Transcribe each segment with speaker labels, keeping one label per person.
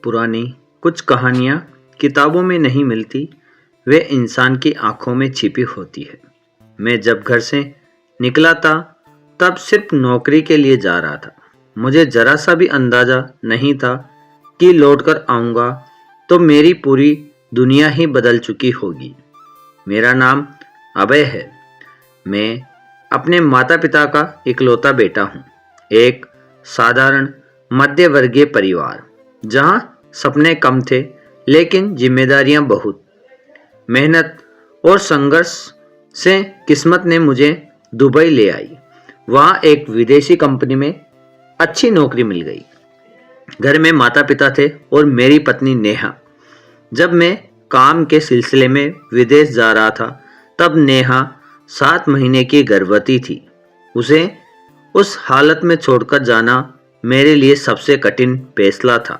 Speaker 1: पुरानी कुछ कहानियाँ किताबों में नहीं मिलती, वे इंसान की आंखों में छिपी होती है। मैं जब घर से निकला था तब सिर्फ नौकरी के लिए जा रहा था। मुझे जरा सा भी अंदाजा नहीं था कि लौटकर आऊँगा तो मेरी पूरी दुनिया ही बदल चुकी होगी। मेरा नाम अभय है। मैं अपने माता पिता का इकलौता बेटा हूँ। एक साधारण मध्य वर्गीय परिवार जहाँ सपने कम थे लेकिन जिम्मेदारियाँ बहुत। मेहनत और संघर्ष से किस्मत ने मुझे दुबई ले आई। वहाँ एक विदेशी कंपनी में अच्छी नौकरी मिल गई। घर में माता पिता थे और मेरी पत्नी नेहा। जब मैं काम के सिलसिले में विदेश जा रहा था तब नेहा 7 महीने की गर्भवती थी। उसे उस हालत में छोड़कर जाना मेरे लिए सबसे कठिन फैसला था।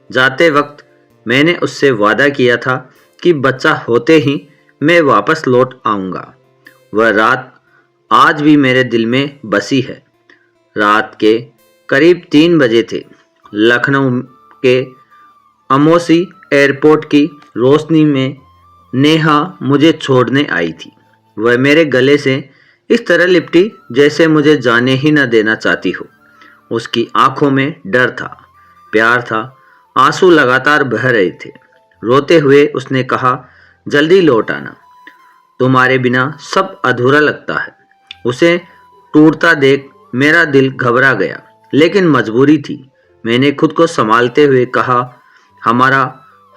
Speaker 1: जाते वक्त मैंने उससे वादा किया था कि बच्चा होते ही मैं वापस लौट आऊँगा। वह रात आज भी मेरे दिल में बसी है। रात के करीब 3 बजे थे। लखनऊ के अमौसी एयरपोर्ट की रोशनी में नेहा मुझे छोड़ने आई थी। वह मेरे गले से इस तरह लिपटी जैसे मुझे जाने ही न देना चाहती हो। उसकी आंखों में डर था, प्यार था, आंसू लगातार बह रहे थे। रोते हुए उसने कहा, जल्दी लौट आना, तुम्हारे बिना सब अधूरा लगता है। उसे टूटता देख मेरा दिल घबरा गया, लेकिन मजबूरी थी। मैंने खुद को संभालते हुए कहा, हमारा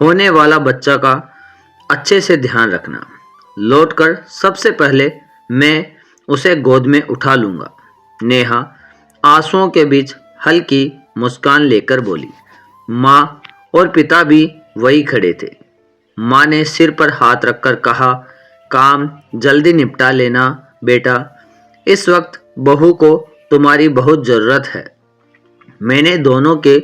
Speaker 1: होने वाला बच्चा का अच्छे से ध्यान रखना। लौटकर सबसे पहले मैं उसे गोद में उठा लूँगा। नेहा आंसुओं के बीच हल्की मुस्कान लेकर बोली। माँ और पिता भी वही खड़े थे। माँ ने सिर पर हाथ रखकर कहा, काम जल्दी निपटा लेना बेटा, इस वक्त बहू को तुम्हारी बहुत ज़रूरत है। मैंने दोनों के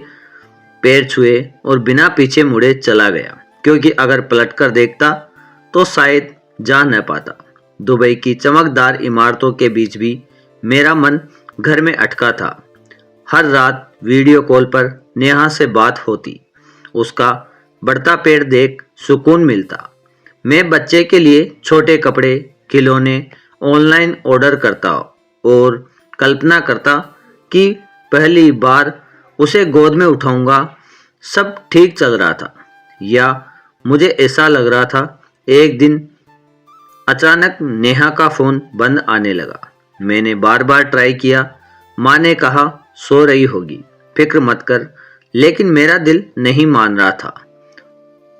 Speaker 1: पैर छुए और बिना पीछे मुड़े चला गया, क्योंकि अगर पलटकर देखता तो शायद जा न पाता। दुबई की चमकदार इमारतों के बीच भी मेरा मन घर में अटका था। हर रात वीडियो कॉल पर नेहा से बात होती। उसका बढ़ता पेड़ देख सुकून मिलता। मैं बच्चे के लिए छोटे कपड़े, खिलौने ऑनलाइन ऑर्डर करता और कल्पना करता कि पहली बार उसे गोद में उठाऊंगा। सब ठीक चल रहा था, या मुझे ऐसा लग रहा था। एक दिन अचानक नेहा का फ़ोन बंद आने लगा। मैंने बार बार ट्राई किया। माँ ने कहा, सो रही होगी, फिक्र मत कर, लेकिन मेरा दिल नहीं मान रहा था।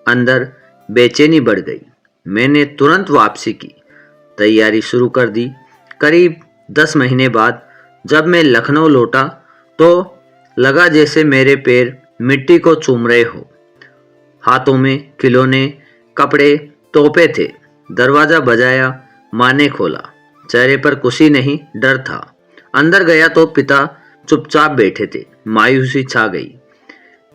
Speaker 1: अंदर बेचैनी बढ़ गई। मैंने तुरंत वापसी की तैयारी शुरू कर दी। करीब 10 महीने बाद जब मैं लखनऊ लौटा तो लगा जैसे मेरे पैर मिट्टी को चूम रहे हो। हाथों में खिलौने, कपड़े, तोहफे थे। दरवाज़ा बजाया, माँ ने खोला। चेहरे पर खुशी नहीं, डर था। अंदर गया तो पिता चुपचाप बैठे थे। मायूसी छा गई।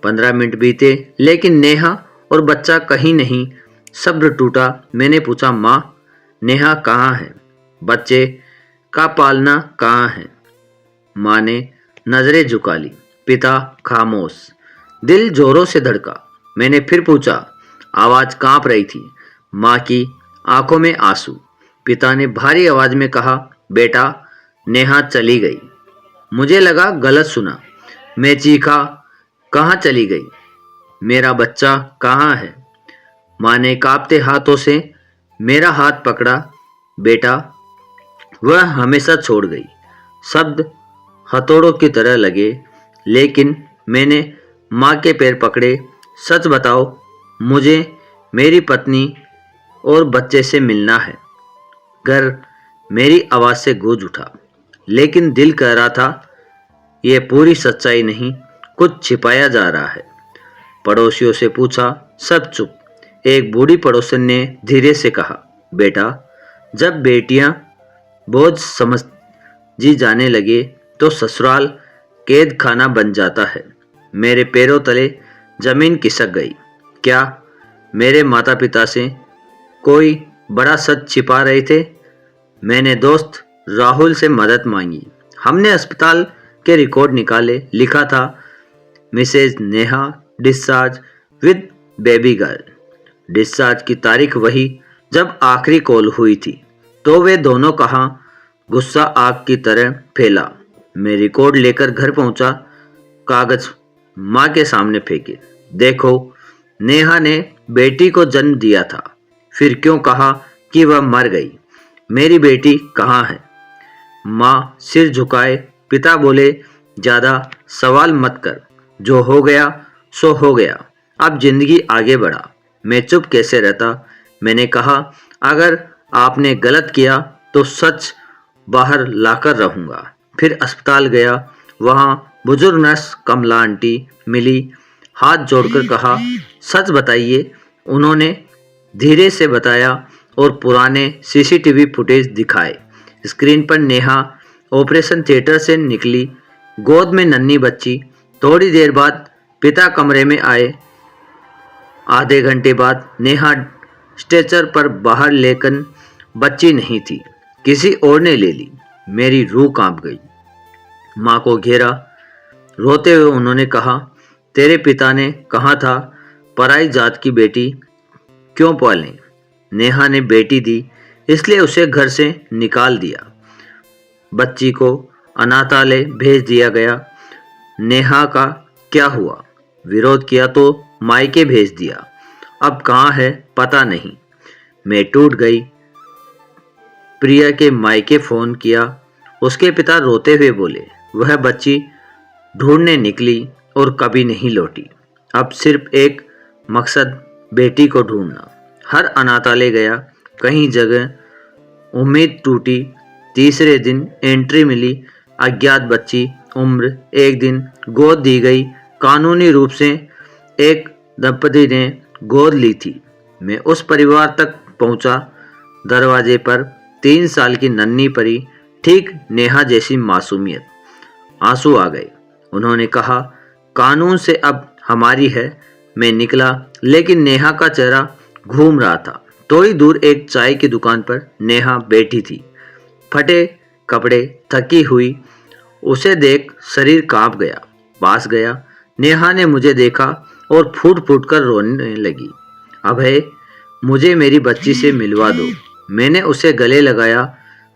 Speaker 1: 15 मिनट बीते, लेकिन नेहा और बच्चा कहीं नहीं। सब्र टूटा। मैंने पूछा, माँ, नेहा कहाँ है? बच्चे का पालना कहाँ है? माँ ने नजरें झुका ली। पिता खामोश। दिल जोरों से धड़का। मैंने फिर पूछा। आवाज़ कांप रही थी, माँ की आंखों में आंसू। पिता ने भारी आवाज में कहा, बेटा, नेहा चली गई। मुझे लगा गलत सुना। मैं चीखा, कहाँ चली गई? मेरा बच्चा कहाँ है? माँ ने कांपते हाथों से मेरा हाथ पकड़ा। बेटा, वह हमेशा छोड़ गई। शब्द हथौड़ों की तरह लगे, लेकिन मैंने माँ के पैर पकड़े। सच बताओ, मुझे मेरी पत्नी और बच्चे से मिलना है। घर मेरी आवाज़ से गूंज उठा, लेकिन दिल कह रहा था, यह पूरी सच्चाई नहीं, कुछ छिपाया जा रहा है। पड़ोसियों से पूछा, सब चुप। एक बूढ़ी पड़ोसन ने धीरे से कहा, बेटा, जब बेटियां बोझ समझी जाने लगे तो ससुराल कैद खाना बन जाता है। मेरे पैरों तले जमीन खिसक गई। क्या मेरे माता पिता से कोई बड़ा सच छिपा रहे थे? मैंने दोस्त राहुल से मदद मांगी। हमने अस्पताल के रिकॉर्ड निकाले। लिखा था, Mrs Neha discharge with baby girl. Discharge की तारीख वही जब आखिरी कॉल हुई थी। तो वे दोनों कहाँ गुस्सा आग की तरह फैला। मैं रिकॉर्ड लेकर घर पहुंचा, कागज माँ के सामने फेंके। देखो, नेहा ने बेटी को जन्म दिया था, फिर क्यों कहा कि वह मर गई? मेरी बेटी कहाँ है? माँ सिर झुकाए। पिता बोले, ज्यादा सवाल मत कर, जो हो गया सो हो गया, अब जिंदगी आगे बढ़ा। मैं चुप कैसे रहता। मैंने कहा, अगर आपने गलत किया तो सच बाहर लाकर रहूंगा। फिर अस्पताल गया, वहां बुजुर्ग नर्स कमला आंटी मिली। हाथ जोड़कर कहा, सच बताइए। उन्होंने धीरे से बताया और पुराने सीसीटीवी फुटेज दिखाए। स्क्रीन पर नेहा ऑपरेशन थिएटर से निकली, गोद में नन्ही बच्ची। थोड़ी देर बाद पिता कमरे में आए। आधे घंटे बाद नेहा स्ट्रेचर पर बाहर, लेकिन बच्ची नहीं थी, किसी और ने ले ली। मेरी रूह कांप गई। माँ को घेरा। रोते हुए उन्होंने कहा, तेरे पिता ने कहा था पराई जात की बेटी क्यों पालें? नेहा ने बेटी दी, इसलिए उसे घर से निकाल दिया। बच्ची को अनाथालय भेज दिया गया। नेहा का क्या हुआ? विरोध किया तो मायके भेज दिया। अब कहाँ है पता नहीं। मैं टूट गई। प्रिया के मायके फोन किया। उसके पिता रोते हुए बोले, वह बच्ची ढूंढने निकली और कभी नहीं लौटी। अब सिर्फ एक मकसद, बेटी को ढूंढना। हर अनाथालय गया, कहीं जगह उम्मीद टूटी। तीसरे दिन एंट्री मिली, अज्ञात बच्ची, उम्र 1 दिन, गोद दी गई। कानूनी रूप से एक दंपति ने गोद ली थी। मैं उस परिवार तक पहुंचा। दरवाजे पर 3 साल की नन्ही परी, ठीक नेहा जैसी मासूमियत। आंसू आ गए। उन्होंने कहा, कानून से अब हमारी है। मैं निकला, लेकिन नेहा का चेहरा घूम रहा था। थोड़ी दूर एक चाय की दुकान पर नेहा बैठी थी, फटे कपड़े, थकी हुई। उसे देख शरीर कांप गया। पास गया। नेहा ने मुझे देखा और फूट फूट कर रोने लगी। अभय, मुझे मेरी बच्ची से मिलवा दो। मैंने उसे गले लगाया,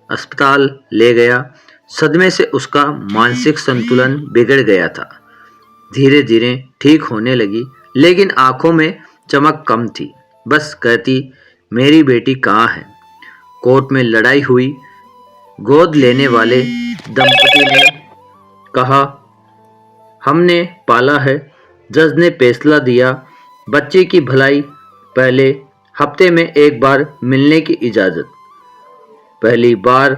Speaker 1: अस्पताल ले गया। सदमे से उसका मानसिक संतुलन बिगड़ गया था। धीरे धीरे ठीक होने लगी, लेकिन आंखों में चमक कम थी। बस कहती, मेरी बेटी कहाँ है? कोर्ट में लड़ाई हुई। गोद लेने वाले दंपति ने कहा, हमने पाला है। जज ने फैसला दिया, बच्चे की भलाई पहले, हफ्ते में एक बार मिलने की इजाज़त। पहली बार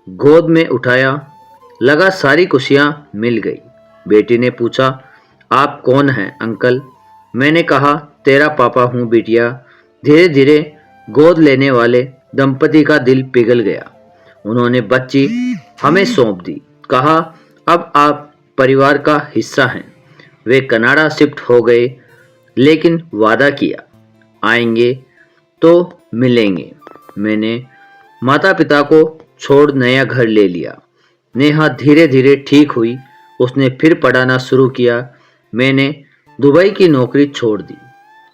Speaker 1: गोद में उठाया, लगा सारी खुशियाँ मिल गई। बेटी ने पूछा, आप कौन हैं अंकल? मैंने कहा, तेरा पापा हूँ बिटिया। धीरे धीरे गोद लेने वाले दंपति का दिल पिघल गया। उन्होंने बच्ची हमें सौंप दी। कहा, अब आप परिवार का हिस्सा हैं। वे कनाडा शिफ्ट हो गए, लेकिन वादा किया, आएंगे तो मिलेंगे। मैंने माता पिता को छोड़ नया घर ले लिया। नेहा धीरे धीरे ठीक हुई। उसने फिर पढ़ाना शुरू किया। मैंने दुबई की नौकरी छोड़ दी।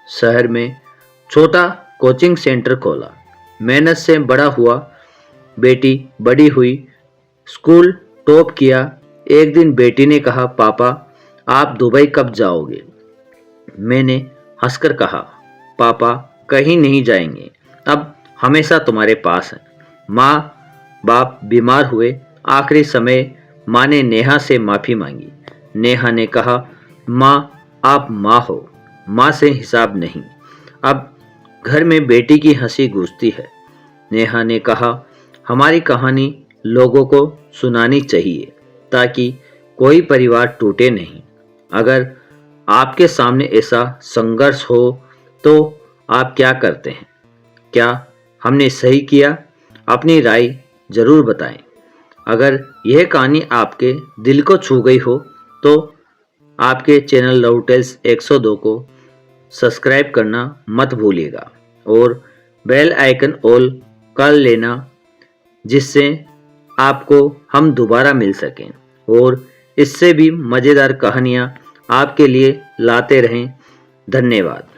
Speaker 1: शहर में छोटा कोचिंग सेंटर खोला। मेहनत से बड़ा हुआ। बेटी बड़ी हुई, स्कूल टॉप किया। एक दिन बेटी ने कहा, पापा आप दुबई कब जाओगे? मैंने हंसकर कहा, पापा कहीं नहीं जाएंगे, अब हमेशा तुम्हारे पास हैं। माँ बाप बीमार हुए। आखिरी समय माँ ने नेहा से माफ़ी मांगी। नेहा ने कहा, माँ आप माँ हो, माँ से हिसाब नहीं। अब घर में बेटी की हंसी गूंजती है। नेहा ने कहा, हमारी कहानी लोगों को सुनानी चाहिए ताकि कोई परिवार टूटे नहीं। अगर आपके सामने ऐसा संघर्ष हो तो आप क्या करते हैं? क्या हमने सही किया? अपनी राय जरूर बताएं। अगर यह कहानी आपके दिल को छू गई हो तो आपके चैनल लव टेल्स 102 को सब्सक्राइब करना मत भूलिएगा और बेल आइकन ऑल कर लेना, जिससे आपको हम दोबारा मिल सकें और इससे भी मज़ेदार कहानियाँ आपके लिए लाते रहें। धन्यवाद।